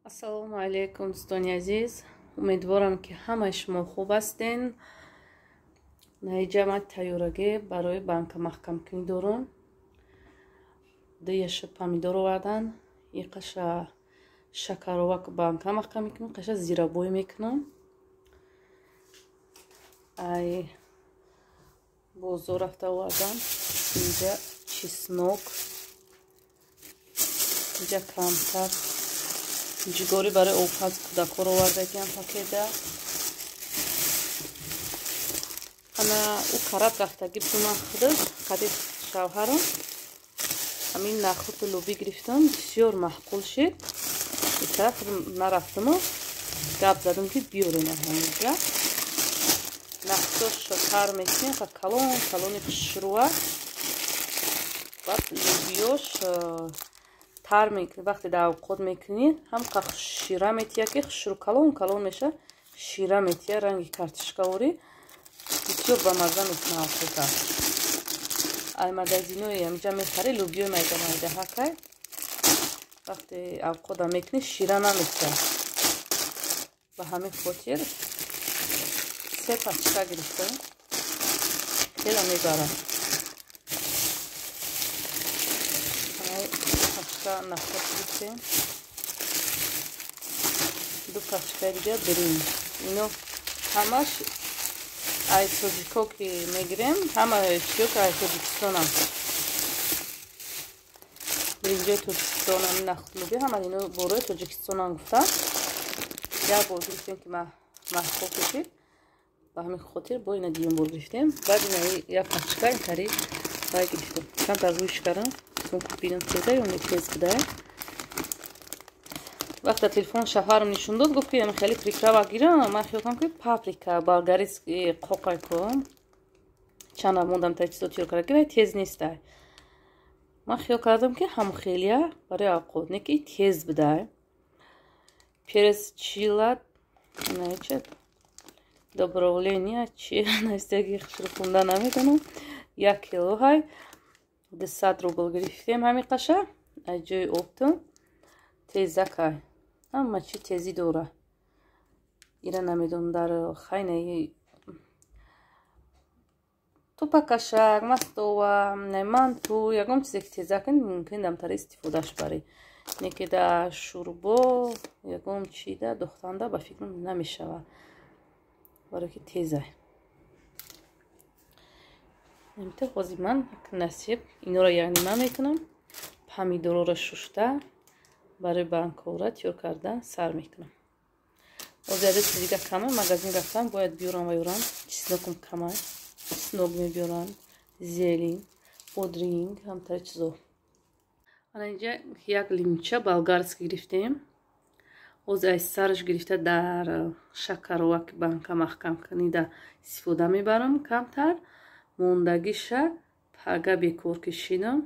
ассалому алайкум дӯстони азиз, умедворам ки ҳамаи шумо хуб ҳастен. наиҷа ман тайёрагӣ барои банка маҳкамкунӣ дорам. ду яша помидор овардан, иқаша шакарова ки банка маҳкам мекунам, иқаша зирабой мекунам. ай бозор рафта овардан, инҷа чеснок, инҷа камтар ҷигори барои овқат кӯдакҳо овардагиам пакеда. ана ӯ карат рафтаги бисуман худаш хади шавҳарам ҳамин нахӯту лӯбӣ гирифтам, бисёр маҳқул шид. итараф нарафтаму гап задам ки биёрем ҳаминҷа нахӯтошо тар мекунем, калон калони хушрӯа баъд лӯбиёш тар мекунӣ. вақте дар овқот мекунӣ ҳам шира метия ки хушрӯ калон калон меша, шира метия, ранги картишкаворӣ бисёр ба мазза метина овқота. ай магазинои амҷа мехари лӯбиёи майдаҳакай вақте овқота мекунӣ шира наметия. ба ҳамин хотир се пачка гирифтам, хеле мебарам. нахӯт гирифтем, ду пачка дига бринҷ. ино ҳамаш ай тоҷико ки мегирем, ҳама чиё ки ай тоҷикистонам, бринҷои тоҷикистонам, нахӯтлӯби ҳама ино борои тоҷикистонам гуфтам. як бор гирифтем ки маҳқул кашид, ба ҳамин хотир бо ина дуюм бор гирифтем. баъд ина як пачка ин тариқ бай гирифтем. камтар рӯйш кардам, бинам теза ё не тез будае. вақте телефон шавҳарам нишон дод, гуфт ки хеле приправа гирам. ман хиёл кардам ки паприка, болгариски қоқайко чана мондам та чизо тиёр карда гирай тез нестай. ман хиёл кардам ки ҳамхелия барои овқот не ки тез будае. перец чилат наче доброволения чи настеги хушрӯ хунда наметонам. 1 кило ҳай 200 рубл гирифтем. ҳамин қаша аз ҷои обтум тезакай ҳама чи тезӣ дора. ира намедонам дар хайнаи тупакашак мастова манту ягон чизе ки тезакин мумкин дамтар истифодаш барӣ. не ки дар шӯрбо ягон чида дохтанда ба фикрам намешавад, барое ки тезай. ҳозир ман насиб инора якнима мекунам. помидорро шушта барои банкора тиёр карда сар мекунам. ҳозир аз чизига камай магазин рафтам, бояд биёрам ва ёрам. чеснокам камай, чеснок мебиёрам, зелин, бодринг, ҳамтари чизо. ана инҷа як лимча болгарский гирифтем. ҳозир аз сараш гирифта дар шакарова ки банка маҳкам кунида истифода мебарам. камтар мондагиша пага бекор кишидам,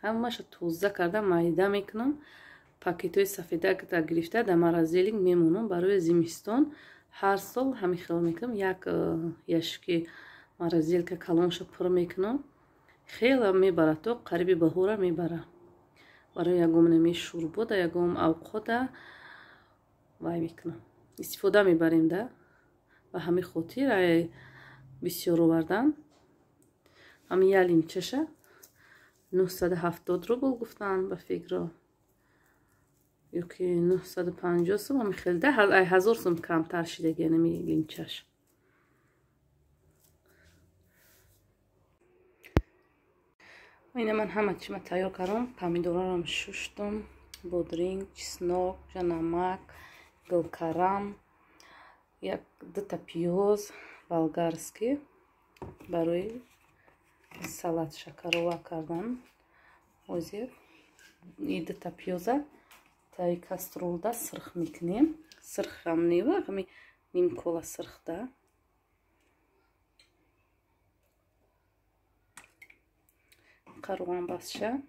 ҳамаша тоза карда майда мекунам. пакетҳои сафеда гирифта дар морозилник мемонам барои зимистон. ҳар сол ҳамин хел мекунам. як яшки морозилка калонша пур мекунам. хеле мебарад, то қариби баҳора мебарад. барои ягон нами шӯрбо да ягон овқота вай мекунам, истифода мебарем да. ба ҳамин хотир ай бисёр овардан. ҳамин як лимчаша 970 рубл гуфтан ба фикро, ё ки 950 сум. ҳамин хеле да ай 1000 сум камтар шидаги янами лимчаш. ина ман ҳама чима тайёр кардам. помидорарам шуштам, бодринг, чеснок, намак, гулкарам, як дута пиёз болгарский барои салат шакарова кардан. ҳозир ин дута пиёза таи каструлда сирх мекунем. сирхам нева ҳамин ним кола сирхда. қаруан басша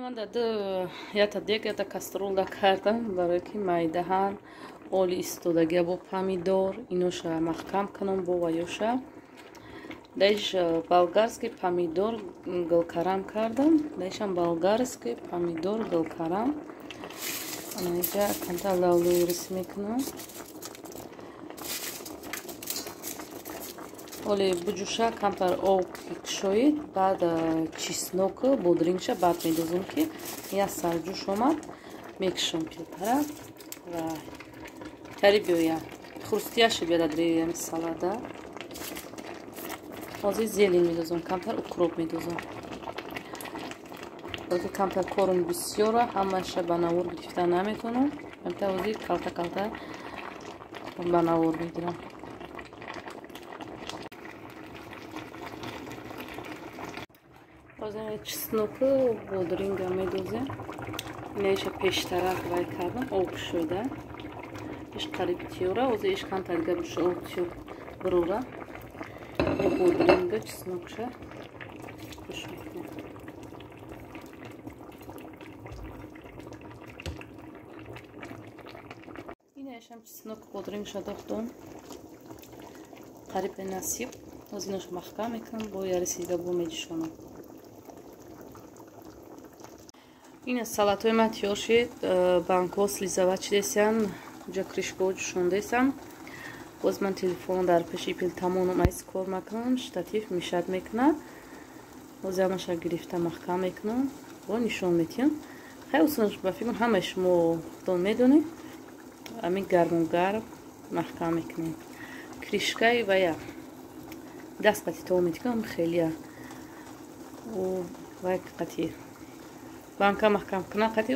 من یا تا دیگه یا تا کسترول کردم برای که مایدهان اولی استودگی با پامیدور اینوش محکم کنم با ویوشا دیش بالگارسکی پامیدور گلکارم کردم دیشم بالگارسکی پامیدور گلکارم اینجا کنتا لالوی رسمی کنم اولی بجوشا کمتر آب کشید بعد چیسنوک بودرینگشه بعد میدوزم که یا سرجوش اومد میکشم پیل طرف و تری بیویم خروستیاش بیاد دریویم سالاده اوزی زیلین میدوزم کمتر اکروب میدوزم اوزی کمتر کورم بسیاره همش بناور گرفتن نمیتونم کمتر اوزی کلتا بناور میگیرم چسنوکو بودرینگا میدوزم اینایش پیش طرف وای کردم آب شده ایش قریب تیوره اوزی ایش کم ترگه بشه آب تیور بروره بودرینگا چسنوکشه خوش میکنم اینایش هم چسنوک بودرینگ شده دختم قریب به نصیب اوزی نوش محکم میکنم با یارسیده بو میجشونم این салатои ман тайёр шид банкҳо слизава чидесян ҷа кришкаҳо ҷӯшондесам боз ман телефон дар пеши пил тамоном айс кор мекунам штатив мешад мекунад боз ҳамаша гирифта маҳкам мекунам ва нишон метиҳам хеле осон ба фикр ҳамаи шумо худон медонед ҳамин гармугарм маҳкам мекунем кришкаи вая даст қати то метикам хелия вай қати банка маҳкам кунам қати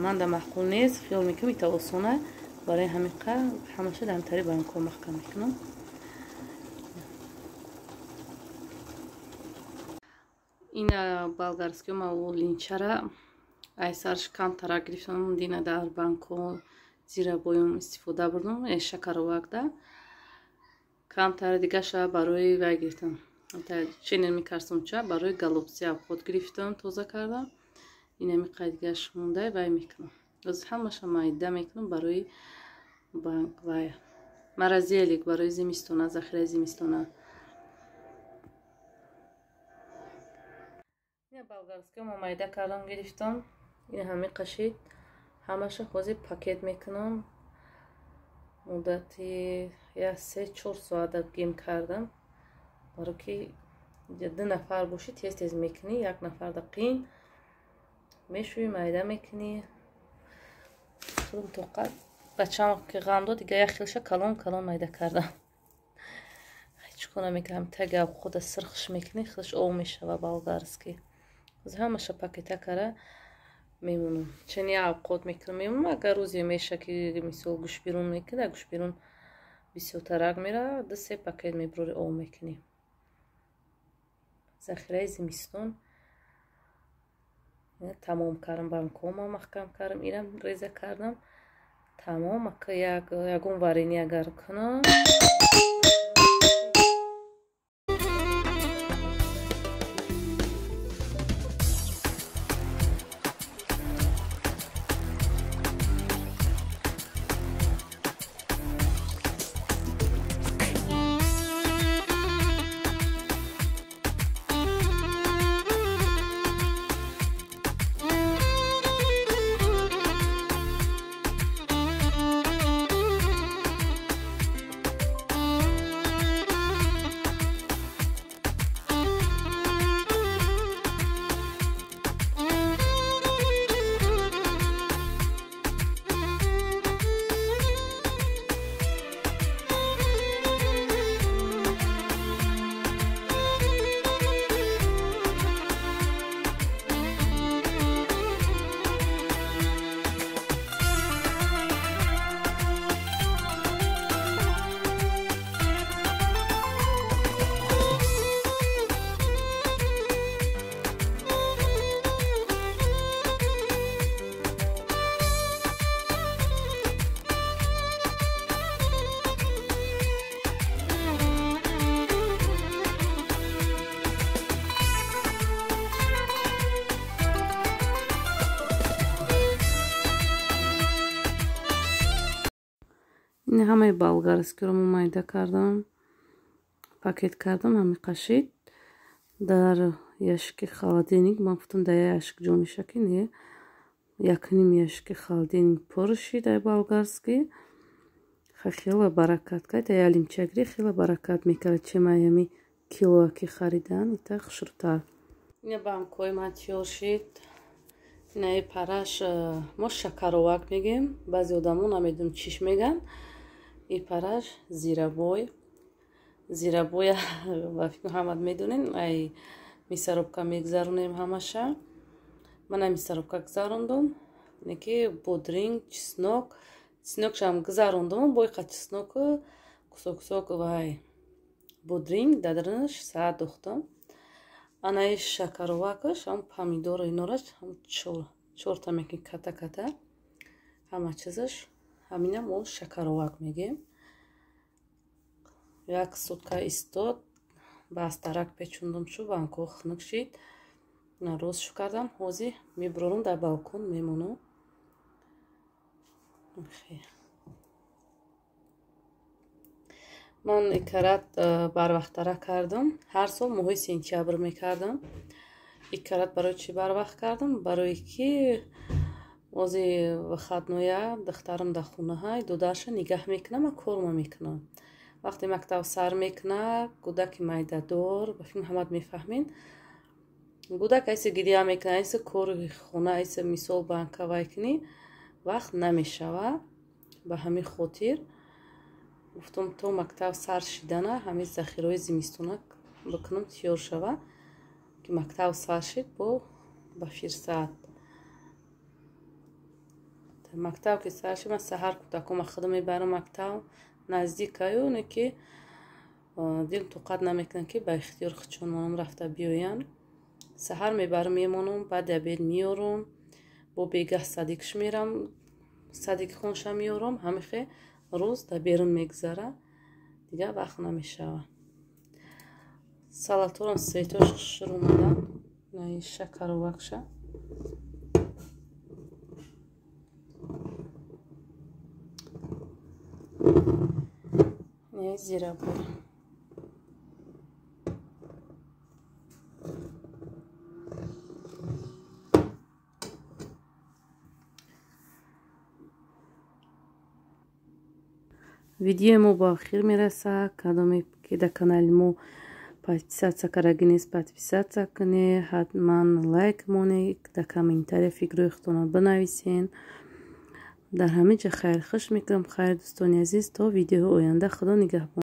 манда маъқул нест хиёл мекунам ита осона барои ҳамин қа ҳамаша дар ҳамин тариқ банкҳо маҳкам мекунам ин болгарский ма линчара айсарш камтара гирифтам дина дар банкҳо зирабоём истифода бурдам шакаровакда камтара дигаша барои вай гирифтам ченел мекардам ча барои голубцы авход гирифтам тоза кардам اینمی قیدگاش مونده وای میکنم از همش مایده میکنم برای بانک وای مرزیلیک برای زمستونه ذخیره زمستونه این болгарский ما مایده کردم گرفتم این همین قشید همش خوزی پاکت میکنم مدتی یا 3-4 ساعت گیم کردم برای که 2 نفر باشی تیز تیز میکنی 1 نفر دقیق мешӯи майда мекунӣ худум тоқат бачаам ки ғам дод дига як хелша калон майда кардам чӣ кора мекунам тага худа сирхш мекунӣ хелш об мешава болгарский аз ҳамаша пакета кара мемонам чени авқот мекунам мемонам агар рӯзе меша ки мисол гӯшбирун мекунӣ гӯшбирун бисёртарак мера 2-3 пакет мебурори об мекунӣ захираи зимистон тамом кардам банкҳома маҳкам кардам инам реза кардам тамом ягон варени агар кунам این همه болгарский رو майда кардам, пакет кардам, ҳами қашид дар ящики холодильник. ман гуфтам дар ящик ҷо меша ки не, 1,5 ящики холодильник пур шид дар болгарский. хела баракат кард, я лимчагри хела баракат мекард. чема ями килоа ки харидан ита хушртар. ина банкои ман тиёр шид. ина параш мо шакаровак мегем, баъзи одамон намедонам чиш меган. ин параш зирабой ва фикр ҳамат медонен, ай мисаробка мегзаронем ҳамаша. ман ай мисаробка гузарондам, ине ки бодринг, чеснокшам гузарондам, бойқа чесноку кусок вай бодринг дадрнаш саат дохтам. анаи шакаровакаш ҳам помидору инораш ҳам чорта мекин ката ҳама чизаш ҳамина мо шакаровак мегем. 1 сутка истод, бастарак печундам шу банко хунук шид. рӯзшу кардам, ҳозир мебурорам дар балкон мемонам. ман икарат барвақтара кардам. ҳар сол моҳи сентябр мекардам. икарат барои чӣ барвақт кардам? барое ки ози выходноя духтарам дар хонаҳай додарша нигаҳ мекунам ва корма мекунам. вақте мактаб сар мекуна, кӯдаки майдадор, ба фикр ҳамат мефаҳмед, кӯдак айси гирия мекуна, айси кори хона, айси мисол банка вай кунӣ, вақт намешава. ба ҳамин хотир гуфтам то мактаб сар шидана ҳамин захираҳои зимистона бикунам тиёр шава, ки мактаб сар шид ба фирсат. мактаб ки сар шид, ман саҳар кӯдакома худам мебарам мактаб, наздикаю, не ки дил тоқат намекунам ки ба ихтиёр хучононам рафта биёянд. саҳар мебарам мемонам, баъди обед меорам, бо бегаҳ садикаш мерам, садики хонша меорам, ҳамихе рӯз дар берун мегузара, дигар вақт намешава. салаторам светош хушр омада, наи шакаровакша. наи зирабой. видеои мо ба охир мерасад. кадоме ки дар канали мо подписаться кардаги нест, подписаться кунед, ҳатман лайк монед, дар комментария фикрҳои худтонро бинависен. дар ҳамин ҷо хайрхуш мекунам. хайр дӯстони азиз, то видеои оянда. худо нигаҳбон.